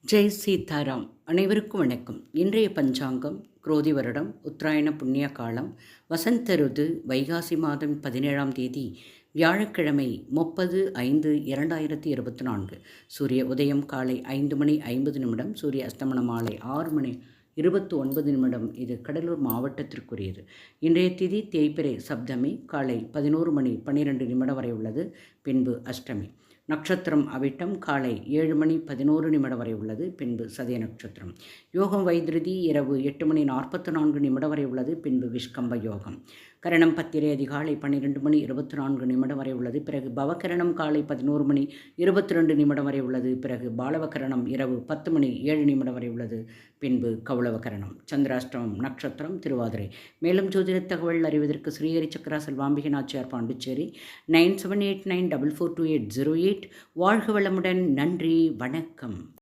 ஜெய் சீதாராம். அனைவருக்கும் வணக்கம். இன்றைய பஞ்சாங்கம் குரோதி வருடம் உத்தராயண புண்ணிய காலம் வசந்த ருது வைகாசி மாதம் 17ஆம் தேதி வியாழக்கிழமை 30/5/2024. சூரிய உதயம் காலை 5:50 சூரிய அஸ்தமனம் மாலை 6:29. இது கடலூர் மாவட்டத்திற்குரியது. இன்றைய திதி தேய்பிறை சப்தமி காலை 11:12 வரை உள்ளது. பின்பு அஷ்டமி. நட்சத்திரம் அவிட்டம் காலை 7:11 வரை உள்ளது. பின்பு சதய நட்சத்திரம். யோகம் வைத்திருதி இரவு 8:44 வரை உள்ளது. பின்பு விஷ்கம்ப யோகம். கரணம் பத்திரை அதிகாலை 12:24 வரை உள்ளது. பிறகு பவகரணம் காலை 11:22 வரை உள்ளது. பிறகு பாலவகரணம் இரவு 10:07 வரை உள்ளது. பின்பு கௌளவகரணம். சந்திராஷ்டமம் நட்சத்திரம் திருவாதிரை. மேலும் ஜோதிட தகவல் அறிவதற்கு ஸ்ரீஹரி சக்கரா செல்வாம்பிகை நாச்சியார், பாண்டிச்சேரி 9789442808. வாழ்க வளமுடன். நன்றி, வணக்கம்.